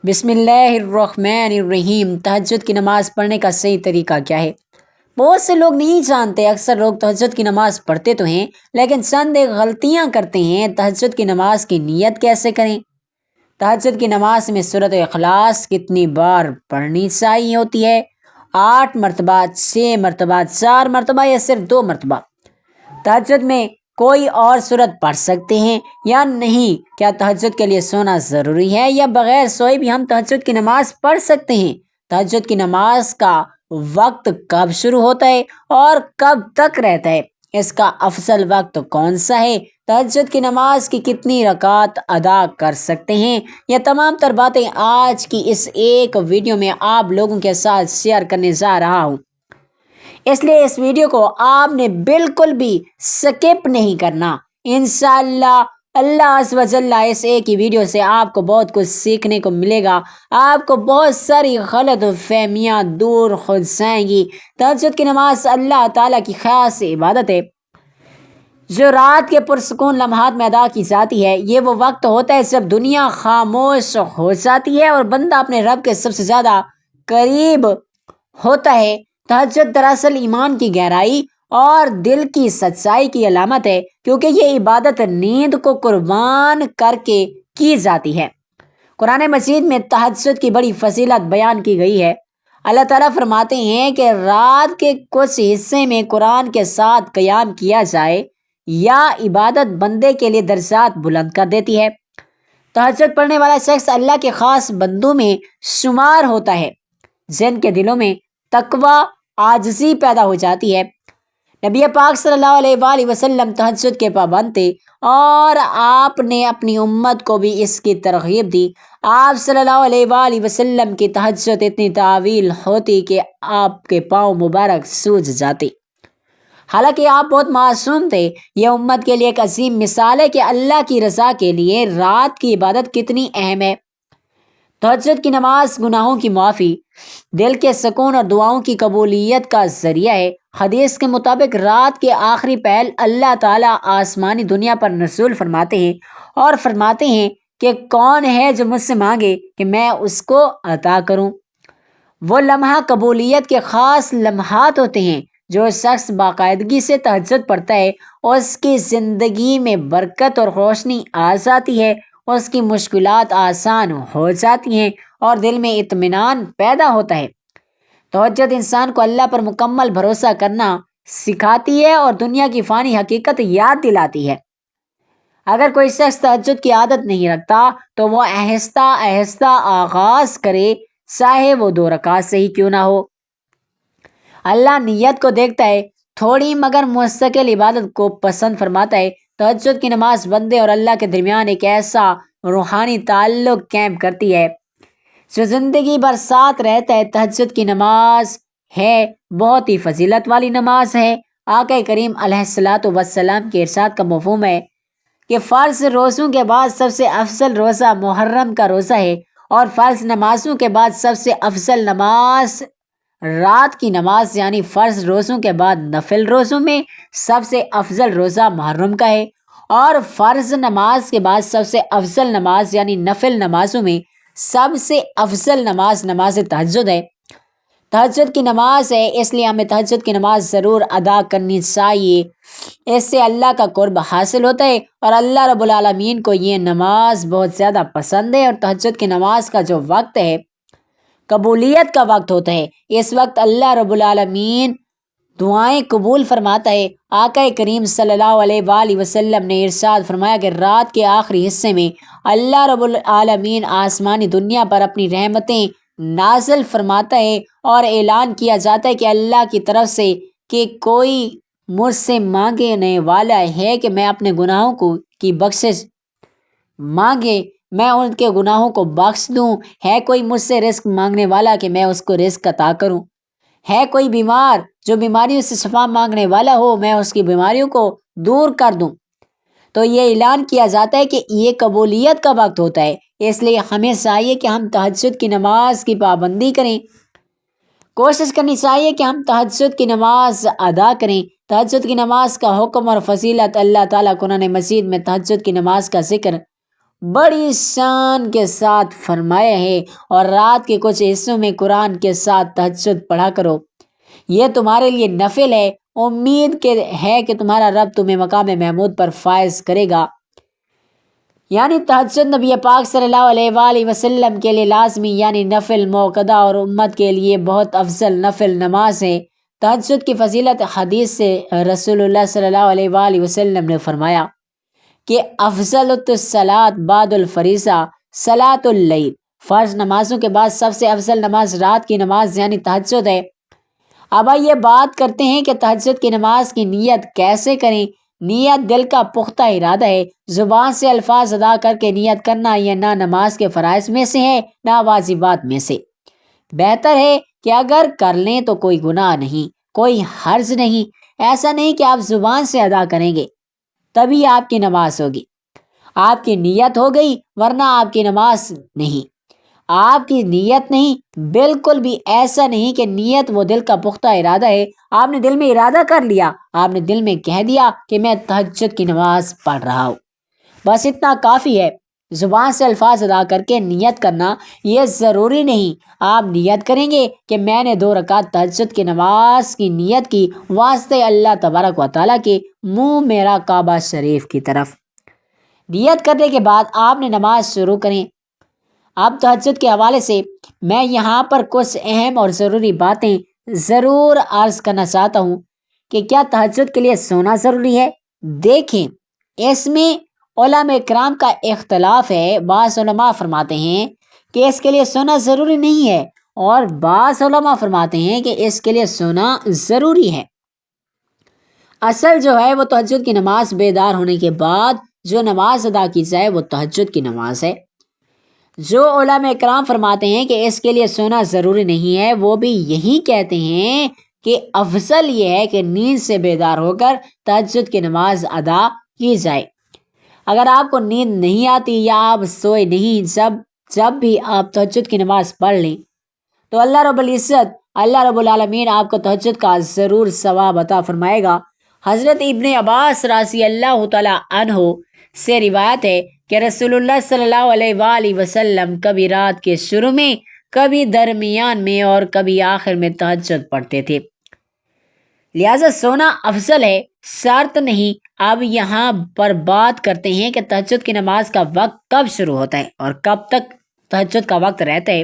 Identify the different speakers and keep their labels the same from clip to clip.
Speaker 1: بسم اللہ الرحمن الرحیم۔ تہجد کی نماز پڑھنے کا صحیح طریقہ کیا ہے؟ بہت سے لوگ نہیں جانتے۔ اکثر لوگ تہجد کی نماز پڑھتے تو ہیں لیکن چند ایک غلطیاں کرتے ہیں۔ تہجد کی نماز کی نیت کیسے کریں؟ تہجد کی نماز میں سورۃ اخلاص کتنی بار پڑھنی چاہیے ہوتی ہے؟ 8 مرتبہ، 6 مرتبہ، 4 مرتبہ یا صرف 2 مرتبہ؟ تہجد میں کوئی اور سورت پڑھ سکتے ہیں یا نہیں؟ کیا تہجد کے لیے سونا ضروری ہے یا بغیر سوئے بھی ہم تہجد کی نماز پڑھ سکتے ہیں؟ تہجد کی نماز کا وقت کب شروع ہوتا ہے اور کب تک رہتا ہے؟ اس کا افضل وقت کون سا ہے؟ تہجد کی نماز کی کتنی رکعت ادا کر سکتے ہیں؟ یہ تمام تر باتیں آج کی اس ایک ویڈیو میں آپ لوگوں کے ساتھ شیئر کرنے جا رہا ہوں، اس لیے اس ویڈیو کو آپ نے بالکل بھی سکپ نہیں کرنا۔ انشاءاللہ اللہ عز و جل اس ایک ہی ویڈیو سے آپ کو بہت کچھ سیکھنے کو ملے گا، آپ کو بہت ساری غلط فہمیاں دور ہو جائیں گی۔ تہجد کی نماز اللہ تعالیٰ کی خاص عبادت ہے جو رات کے پرسکون لمحات میں ادا کی جاتی ہے۔ یہ وہ وقت ہوتا ہے جب دنیا خاموش ہو جاتی ہے اور بندہ اپنے رب کے سب سے زیادہ قریب ہوتا ہے۔ تہجد دراصل ایمان کی گہرائی اور دل کی سچائی کی علامت ہے، کیونکہ یہ عبادت نیند کو قربان کر کے کی جاتی ہے۔ قرآن مجید میں تہجد کی بڑی فضیلت بیان کی گئی ہے۔ اللہ تعالیٰ فرماتے ہیں کہ رات کے کچھ حصے میں قرآن کے ساتھ قیام کیا جائے یا عبادت بندے کے لیے درجات بلند کر دیتی ہے۔ تہجد پڑھنے والا شخص اللہ کے خاص بندوں میں شمار ہوتا ہے جن کے دلوں میں تقوی، عاجزی پیدا ہو جاتی ہے۔ نبی پاک صلی اللہ علیہ وآلہ وسلم تہجد کے پابند تھے اور آپ نے اپنی امت کو بھی اس کی ترغیب دی۔ آپ صلی اللہ علیہ وآلہ وسلم کی تہجد اتنی طویل ہوتی کہ آپ کے پاؤں مبارک سوج جاتے، حالانکہ آپ بہت معصوم تھے۔ یہ امت کے لیے ایک عظیم مثال ہے کہ اللہ کی رضا کے لیے رات کی عبادت کتنی اہم ہے۔ تہجد کی نماز گناہوں کی معافی، دل کے سکون اور دعاؤں کی قبولیت کا ذریعہ ہے۔ حدیث کے مطابق رات کے آخری پہل اللہ تعالیٰ آسمانی دنیا پر نزول فرماتے ہیں اور فرماتے ہیں کہ کون ہے جو مجھ سے مانگے کہ میں اس کو عطا کروں۔ وہ لمحہ قبولیت کے خاص لمحات ہوتے ہیں۔ جو شخص باقاعدگی سے تہجد پڑھتا ہے اس کی زندگی میں برکت اور روشنی آ جاتی ہے، اس کی مشکلات آسان ہو جاتی ہیں اور دل میں اطمینان پیدا ہوتا ہے۔ تہجد انسان کو اللہ پر مکمل بھروسہ کرنا سکھاتی ہے اور دنیا کی فانی حقیقت یاد دلاتی ہے۔ اگر کوئی شخص تہجد کی عادت نہیں رکھتا تو وہ آہستہ آہستہ آغاز کرے، چاہے وہ 2 رکعت سے ہی کیوں نہ ہو۔ اللہ نیت کو دیکھتا ہے، تھوڑی مگر مستقل عبادت کو پسند فرماتا ہے۔ تہجد کی نماز بندے اور اللہ کے درمیان ایک ایسا روحانی تعلق قائم کرتی ہے جو زندگی بھر ساتھ رہتا ہے۔ تہجد کی نماز ہے بہت ہی فضیلت والی نماز ہے۔ آقا کریم علیہ الصلوۃ والسلام کے ارشاد کا مفہوم ہے کہ فرض روزوں کے بعد سب سے افضل روزہ محرم کا روزہ ہے اور فرض نمازوں کے بعد سب سے افضل نماز رات کی نماز، یعنی فرض روزوں کے بعد نفل روزوں میں سب سے افضل روزہ محرم کا ہے اور فرض نماز کے بعد سب سے افضل نماز یعنی نفل نمازوں میں سب سے افضل نماز نماز تہجد ہے۔ تہجد کی نماز ہے، اس لیے ہمیں تہجد کی نماز ضرور ادا کرنی چاہیے۔ اس سے اللہ کا قرب حاصل ہوتا ہے اور اللہ رب العالمین کو یہ نماز بہت زیادہ پسند ہے۔ اور تہجد کی نماز کا جو وقت ہے قبولیت کا وقت ہوتا ہے، اس وقت اللہ رب العالمین دعائیں قبول فرماتا ہے۔ آقا کریم صلی اللہ علیہ وآلہ وسلم نے ارشاد فرمایا کہ رات کے آخری حصے میں اللہ رب العالمین آسمانی دنیا پر اپنی رحمتیں نازل فرماتا ہے اور اعلان کیا جاتا ہے کہ اللہ کی طرف سے کہ کوئی مجھ سے مانگنے والا ہے کہ میں اپنے گناہوں کی بخشش مانگے، میں ان کے گناہوں کو بخش دوں۔ ہے کوئی مجھ سے رزق مانگنے والا کہ میں اس کو رزق عطا کروں۔ ہے کوئی بیمار جو بیماریوں سے شفا مانگنے والا ہو، میں اس کی بیماریوں کو دور کر دوں۔ تو یہ اعلان کیا جاتا ہے کہ یہ قبولیت کا وقت ہوتا ہے، اس لیے ہمیں چاہیے کہ ہم تہجد کی نماز کی پابندی کریں، کوشش کرنی چاہیے کہ ہم تہجد کی نماز ادا کریں۔ تہجد کی نماز کا حکم اور فضیلت اللہ تعالیٰ قرآن مجید میں تہجد کی نماز کا ذکر بڑی شان کے ساتھ فرمایا ہے، اور رات کے کچھ حصوں میں قرآن کے ساتھ تہجد پڑھا کرو، یہ تمہارے لیے نفل ہے، امید ہے کہ تمہارا رب تمہیں مقام محمود پر فائز کرے گا۔ یعنی تہجد نبی پاک صلی اللہ علیہ وآلہ وسلم کے لیے لازمی یعنی نفل موقدہ اور امت کے لیے بہت افضل نفل نماز ہے۔ تہجد کی فضیلت حدیث سے رسول اللہ صلی اللہ علیہ وآلہ وسلم نے فرمایا کہ افضل الصلاۃ بعد الفریضہ صلاۃ اللیل، فرض نمازوں کے بعد سب سے افضل نماز رات کی نماز یعنی تہجد ہے۔ اب آئیے بات کرتے ہیں کہ تہجد کی نماز کی نیت کیسے کریں۔ نیت دل کا پختہ ارادہ ہے، زبان سے الفاظ ادا کر کے نیت کرنا یہ نہ نماز کے فرائض میں سے ہے نہ واجبات میں سے۔ بہتر ہے کہ اگر کر لیں تو کوئی گناہ نہیں، کوئی حرج نہیں۔ ایسا نہیں کہ آپ زبان سے ادا کریں گے تبھی آپ کی نماز ہوگی، آپ کی نیت ہو گئی ورنہ آپ کی نماز نہیں۔ آپ کی نیت نہیں، بالکل بھی ایسا نہیں کہ نیت وہ دل کا پختہ ارادہ ہے، آپ نے دل میں ارادہ کر لیا، آپ نے دل میں کہہ دیا کہ میں تہجد کی نماز پڑھ رہا ہوں، بس اتنا کافی ہے۔ زبان سے الفاظ ادا کر کے نیت کرنا یہ ضروری نہیں۔ آپ نیت کریں گے کہ میں نے 2 رکعت تہجد کی نماز کی نیت کی واسطے اللہ تبارک و تعالیٰ کے منہ میرا کعبہ شریف کی طرف۔ نیت کرنے کے بعد آپ نے نماز شروع کریں۔ اب تہجد کے حوالے سے میں یہاں پر کچھ اہم اور ضروری باتیں ضرور عرض کرنا چاہتا ہوں کہ کیا تہجد کے لیے سونا ضروری ہے؟ دیکھیں، اس میں علماء کرام کا اختلاف ہے۔ بعض علماء فرماتے ہیں کہ اس کے لیے سونا ضروری نہیں ہے، اور بعض علماء فرماتے ہیں کہ اس کے لیے سونا ضروری ہے۔ اصل جو ہے وہ تہجد کی نماز بیدار ہونے کے بعد جو نماز ادا کی جائے وہ تہجد کی نماز ہے۔ جو علماء کرام فرماتے ہیں کہ اس کے لیے سونا ضروری نہیں ہے، وہ بھی یہی کہتے ہیں کہ افضل یہ ہے کہ نیند سے بیدار ہو کر تہجد کی نماز ادا کی جائے۔ اگر آپ کو نیند نہیں آتی یا آپ سوئے نہیں، جب بھی آپ تہجد کی نماز پڑھ لیں تو اللہ رب العزت، اللہ رب العالمین آپ کو تہجد کا ضرور ثواب عطا فرمائے گا۔ حضرت ابن عباس رضی اللہ تعالی عنہ سے روایت ہے کہ رسول اللہ صلی اللہ علیہ وآلہ وسلم کبھی رات کے شروع میں، کبھی درمیان میں اور کبھی آخر میں تہجد پڑھتے تھے، لہذا سونا افضل ہے، شرط نہیں۔ اب یہاں پر بات کرتے ہیں کہ تہجد کی نماز کا وقت کب شروع ہوتا ہے اور کب تک تہجد کا وقت رہتا ہے۔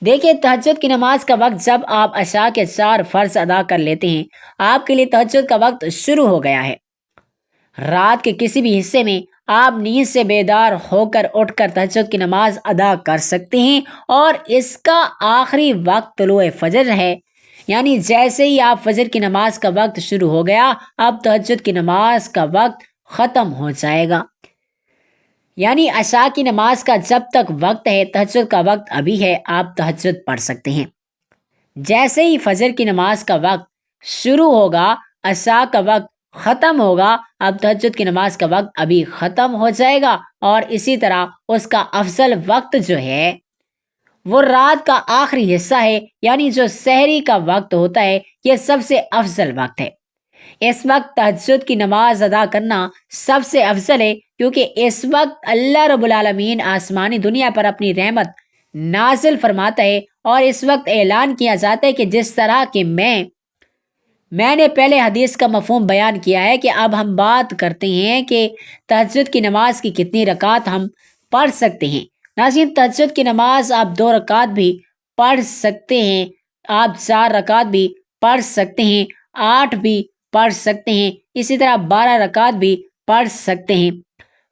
Speaker 1: دیکھیں، تہجد کی نماز کا وقت جب آپ عشاء کے 4 فرض ادا کر لیتے ہیں، آپ کے لیے تہجد کا وقت شروع ہو گیا ہے۔ رات کے کسی بھی حصے میں آپ نیند سے بیدار ہو کر اٹھ کر تہجد کی نماز ادا کر سکتے ہیں، اور اس کا آخری وقت طلوع فجر ہے۔ یعنی جیسے ہی آپ فجر کی نماز کا وقت شروع ہو گیا، اب تہجد کی نماز کا وقت ختم ہو جائے گا۔ یعنی عشاء کی نماز کا جب تک وقت ہے، تہجد کا وقت ابھی ہے، آپ تہجد پڑھ سکتے ہیں۔ جیسے ہی فجر کی نماز کا وقت شروع ہوگا، عشاء کا وقت ختم ہوگا، اب تہجد کی نماز کا وقت ابھی ختم ہو جائے گا، اور اسی طرح اس کا افضل وقت جو ہے وہ رات کا آخری حصہ ہے، یعنی جو سحری کا وقت ہوتا ہے، یہ سب سے افضل وقت ہے۔ اس وقت تہجد کی نماز ادا کرنا سب سے افضل ہے، کیونکہ اس وقت اللہ رب العالمین آسمانی دنیا پر اپنی رحمت نازل فرماتا ہے، اور اس وقت اعلان کیا جاتا ہے کہ جس طرح کہ میں نے پہلے حدیث کا مفہوم بیان کیا ہے کہ اب ہم بات کرتے ہیں کہ تہجد کی نماز کی کتنی رکعت ہم پڑھ سکتے ہیں۔ ناظرین، تہجد کی نماز آپ 2 رکعت بھی پڑھ سکتے ہیں، آپ 4 رکعت بھی پڑھ سکتے ہیں، 8 بھی پڑھ سکتے ہیں، اسی طرح 12 رکعت بھی پڑھ سکتے ہیں۔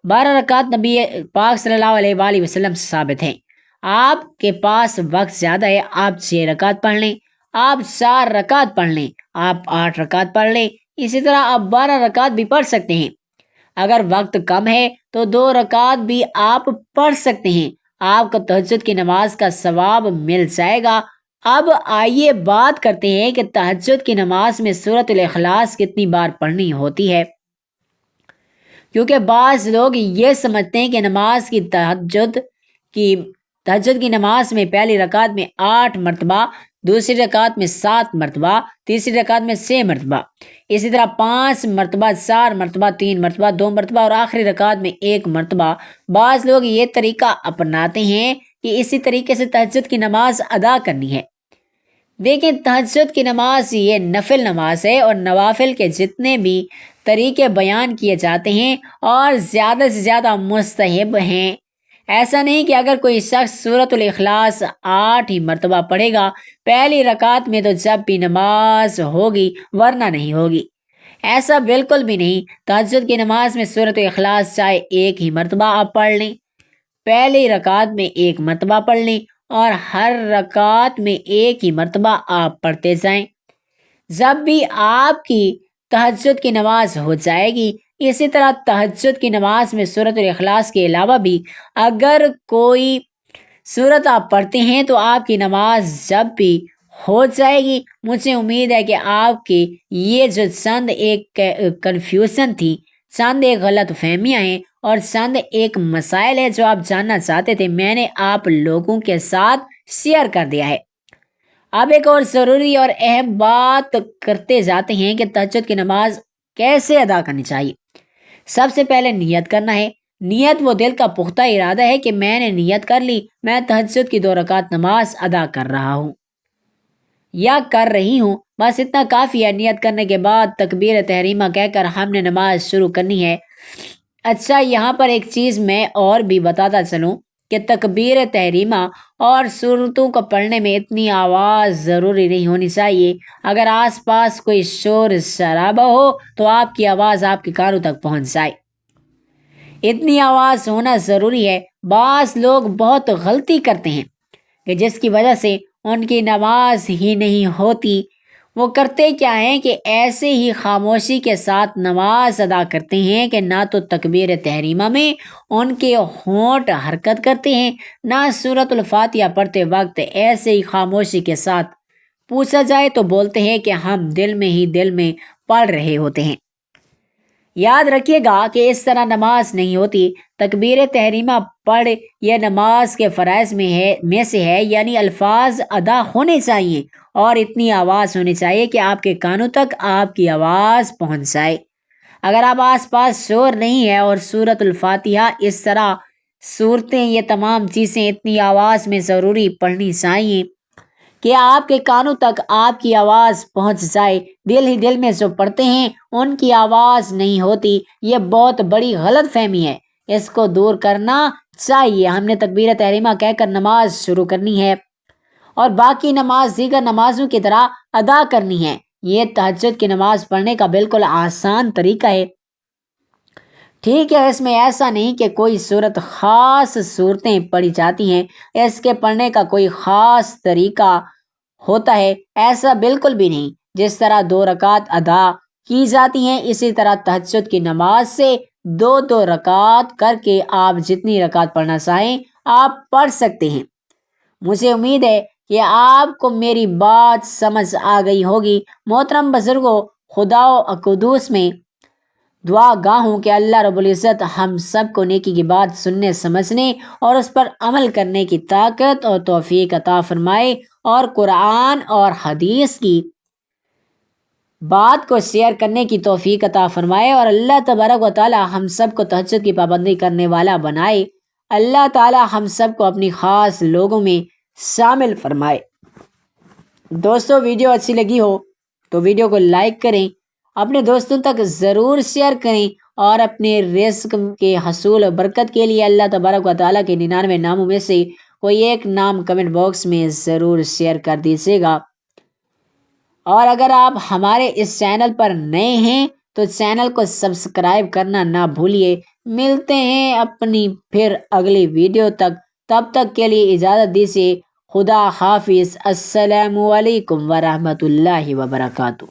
Speaker 1: 12 رکعت نبی پاک صلی اللہ علیہ وآلہ وسلم سے ثابت ہیں۔ آپ کے پاس وقت زیادہ ہے، آپ 6 رکعت پڑھ لیں، آپ 4 رکعت پڑھ لیں، آپ 8 رکعت پڑھ لیں، اسی طرح آپ 12 رکعت بھی پڑھ سکتے ہیں۔ اگر وقت کم ہے تو 2 رکعت بھی آپ پڑھ سکتے ہیں، آپ کو تہجد کی نماز کا ثواب مل جائے گا۔ اب آئیے بات کرتے ہیں کہ تہجد کی نماز میں سورۃ الاخلاص کتنی بار پڑھنی ہوتی ہے، کیونکہ بعض لوگ یہ سمجھتے ہیں کہ تہجد کی نماز میں پہلی رکعت میں 8 مرتبہ دوسری رکعت میں 7 مرتبہ، تیسری رکعت میں 6 مرتبہ، اسی طرح 5 مرتبہ، 4 مرتبہ، 3 مرتبہ، 2 مرتبہ اور آخری رکعت میں 1 مرتبہ۔ بعض لوگ یہ طریقہ اپناتے ہیں کہ اسی طریقے سے تہجد کی نماز ادا کرنی ہے۔ دیکھیں، تہجد کی نماز یہ نفل نماز ہے اور نوافل کے جتنے بھی طریقے بیان کیے جاتے ہیں اور زیادہ سے زیادہ مستحب ہیں۔ ایسا نہیں کہ اگر کوئی شخص سورۃ الاخلاص 8 ہی مرتبہ پڑھے گا پہلی رکعت میں تو جب بھی نماز ہوگی ورنہ نہیں ہوگی، ایسا بالکل بھی نہیں۔ تہجد کی نماز میں سورۃ الاخلاص چاہے 1 ہی مرتبہ آپ پڑھ لیں، پہلی رکعت میں 1 مرتبہ پڑھ لیں اور ہر رکعت میں 1 ہی مرتبہ آپ پڑھتے جائیں۔ جب بھی آپ کی تہجد کی نماز ہو جائے گی، اسی طرح تہجد کی نماز میں سورۃ الاخلاص کے علاوہ بھی اگر کوئی سورت آپ پڑھتے ہیں تو آپ کی نماز جب بھی ہو جائے گی، مجھے امید ہے کہ آپ کی یہ جو چند ایک کنفیوژن تھی، چند ایک غلط فہمیاں ہیں اور چند ایک مسائل ہے جو آپ جاننا چاہتے تھے، میں نے آپ لوگوں کے ساتھ شیئر کر دیا ہے۔ اب ایک اور ضروری اور اہم بات کرتے جاتے ہیں کہ تہجد کی نماز کیسے ادا کرنی چاہیے۔ سب سے پہلے نیت کرنا ہے۔ نیت وہ دل کا پختہ ارادہ ہے کہ میں نے نیت کر لی، میں تہجد کی 2 رکعت نماز ادا کر رہا ہوں یا کر رہی ہوں، بس اتنا کافی ہے۔ نیت کرنے کے بعد تکبیر تحریمہ کہہ کر ہم نے نماز شروع کرنی ہے۔ اچھا، یہاں پر ایک چیز میں اور بھی بتاتا چلوں کہ تکبیر تحریمہ اور سورتوں کو پڑھنے میں اتنی آواز ضروری نہیں ہونی چاہیے۔ اگر آس پاس کوئی شور شرابہ ہو تو آپ کی آواز آپ کے کانوں تک پہنچ جائے، اتنی آواز ہونا ضروری ہے۔ بعض لوگ بہت غلطی کرتے ہیں کہ جس کی وجہ سے ان کی نماز ہی نہیں ہوتی۔ وہ کرتے کیا ہیں کہ ایسے ہی خاموشی کے ساتھ نماز ادا کرتے ہیں کہ نہ تو تکبیر تحریمہ میں ان کے ہونٹ حرکت کرتے ہیں، نہ سورۃ الفاتحہ پڑھتے وقت ایسے ہی خاموشی کے ساتھ پوچھا جائے تو بولتے ہیں کہ ہم دل میں پڑھ رہے ہوتے ہیں۔ یاد رکھیے گا کہ اس طرح نماز نہیں ہوتی۔ تکبیر تحریمہ پڑھ یہ نماز کے فرائض میں سے ہے، یعنی الفاظ ادا ہونے چاہیے اور اتنی آواز ہونی چاہیے کہ آپ کے کانوں تک آپ کی آواز پہنچ جائے۔ اگر آپ آس پاس شور نہیں ہے اور سورۃ الفاتحہ اس طرح صورتیں، یہ تمام چیزیں اتنی آواز میں ضروری پڑھنی چاہیے کہ آپ کے کانوں تک آپ کی آواز پہنچ جائے۔ دل ہی دل میں جو پڑھتے ہیں ان کی آواز نہیں ہوتی، یہ بہت بڑی غلط فہمی ہے، اس کو دور کرنا چاہیے۔ ہم نے تکبیر تحریمہ کہہ کر نماز شروع کرنی ہے اور باقی نماز دیگر نمازوں کی طرح ادا کرنی ہے۔ یہ تہجد کی نماز پڑھنے کا بالکل آسان طریقہ ہے۔ ٹھیک ہے، اس میں ایسا نہیں کہ کوئی صورت خاص صورتیں پڑھی جاتی ہیں، اس کے پڑھنے کا کوئی خاص طریقہ ہوتا ہے، ایسا بالکل بھی نہیں۔ جس طرح 2 رکعت ادا کی جاتی ہیں اسی طرح تہجد کی نماز سے 2 رکعت کر کے آپ جتنی رکعت پڑھنا چاہیں آپ پڑھ سکتے ہیں۔ مجھے امید ہے کہ آپ کو میری بات سمجھ آ گئی ہوگی۔ محترم بزرگوں، خدا و قدوس میں دعا گاہ ہوں کہ اللہ رب العزت ہم سب کو نیکی کی بات سننے، سمجھنے اور اس پر عمل کرنے کی طاقت اور توفیق عطا فرمائے اور قرآن اور حدیث کی بات کو شیئر کرنے کی توفیق عطا فرمائے اور اللہ تبارک و تعالی ہم سب کو تہجد کی پابندی کرنے والا بنائے۔ اللہ تعالی ہم سب کو اپنی خاص لوگوں میں شامل فرمائے۔ دوستو، ویڈیو اچھی لگی ہو تو ویڈیو کو لائک کریں، اپنے دوستوں تک ضرور شیئر کریں اور اپنے رزق کے حصول و برکت کے لیے اللہ تبارک و تعالیٰ کے 99 ناموں میں سے کوئی ایک نام کمنٹ باکس میں ضرور شیئر کر دیجیے گا۔ اور اگر آپ ہمارے اس چینل پر نئے ہیں تو چینل کو سبسکرائب کرنا نہ بھولیے۔ ملتے ہیں اپنی پھر اگلی ویڈیو تک، تب تک کے لیے اجازت دیجیے۔ خدا حافظ۔ السلام علیکم ورحمۃ اللہ وبرکاتہ۔